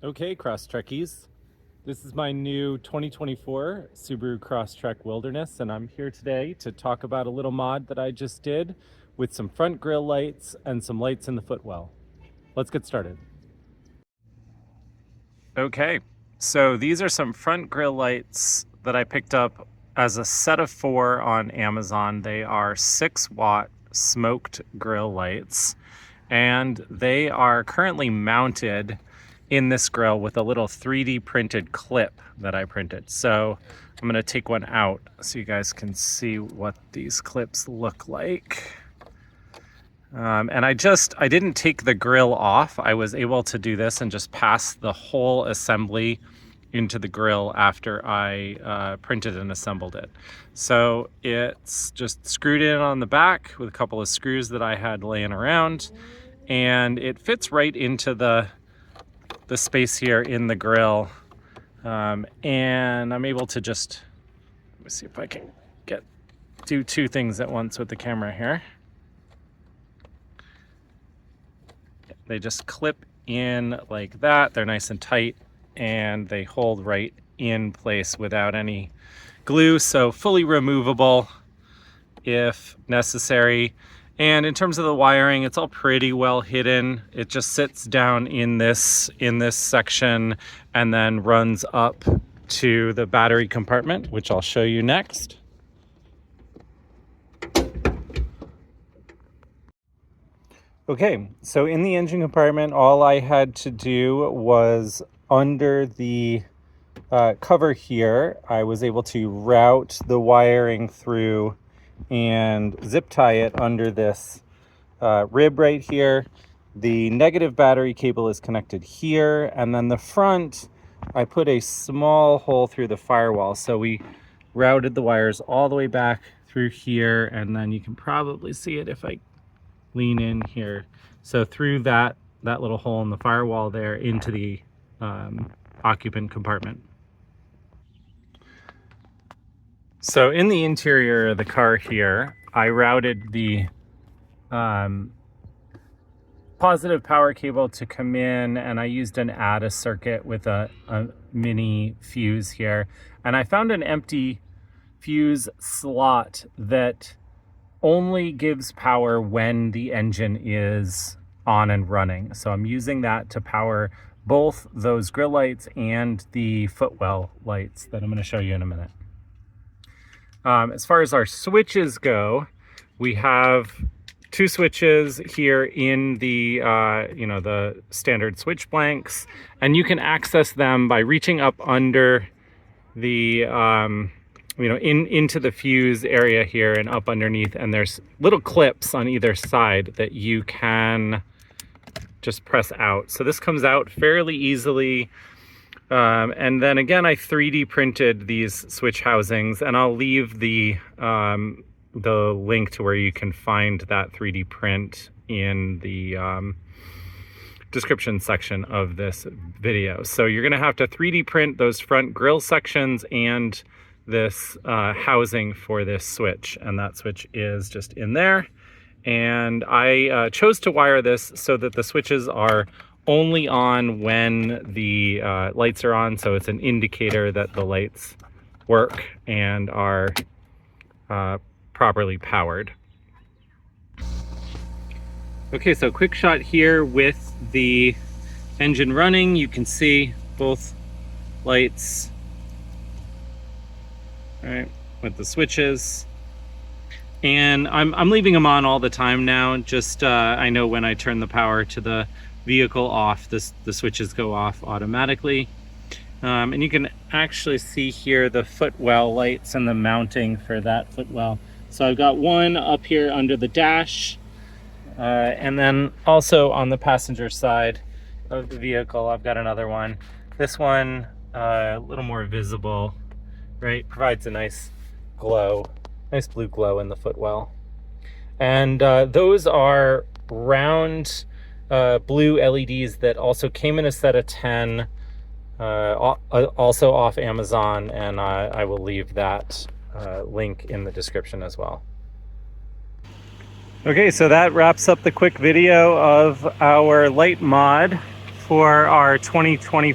Okay, Crosstrekkies. This is my new 2024 Subaru Crosstrek Wilderness, and I'm here today to talk about a little mod that I just did with some front grille lights and some lights in the footwell. Let's get started. Okay, so these are some front grille lights that I picked up as a set of 4 on Amazon. They are 6-watt smoked grille lights, and they are currently mounted in this grill with a little 3D printed clip that I printed. So I'm gonna take one out so you guys can see what these clips look like. And I didn't take the grill off. I was able to do this and just pass the whole assembly into the grill after I printed and assembled it. So it's just screwed in on the back with a couple of screws that I had laying around, and it fits right into the space here in the grill. And I'm able to just, let me see if I can do 2 things at once with the camera here. They just clip in like that. They're nice and tight, and they hold right in place without any glue, so fully removable if necessary. And in terms of the wiring, it's all pretty well hidden. It just sits down in this section and then runs up to the battery compartment, which I'll show you next. Okay, so in the engine compartment, all I had to do was under the cover here, I was able to route the wiring through and zip tie it under this rib right here. The negative battery cable is connected here, and then the front, I put a small hole through the firewall. So we routed the wires all the way back through here, and then you can probably see it if I lean in here. So through that little hole in the firewall there into the occupant compartment. So in the interior of the car here, I routed the positive power cable to come in, and I used an ADA circuit with a mini fuse here. And I found an empty fuse slot that only gives power when the engine is on and running. So I'm using that to power both those grille lights and the footwell lights that I'm going to show you in a minute. As far as our switches go, we have 2 switches here in the the standard switch blanks, and you can access them by reaching up under the into the fuse area here and up underneath, and there's little clips on either side that you can just press out. So this comes out fairly easily. And then again, I 3D printed these switch housings, and I'll leave the link to where you can find that 3D print in the description section of this video. So you're gonna have to 3D print those front grille sections and this housing for this switch, and that switch is just in there. And I chose to wire this so that the switches are only on when the lights are on, so it's an indicator that the lights work and are properly powered. Okay, so quick shot here with the engine running. You can see both lights, all right, with the switches. And I'm leaving them on all the time now. Just I know when I turn the power to the vehicle off, the switches go off automatically. And you can actually see here the footwell lights and the mounting for that footwell. So I've got one up here under the dash, and then also on the passenger side of the vehicle, I've got another one. This one, a little more visible, right? Provides a nice glow, nice blue glow in the footwell. And those are round blue LEDs that also came in a set of 10, also off Amazon, and I will leave that link in the description as well. Okay, so that wraps up the quick video of our light mod for our 2020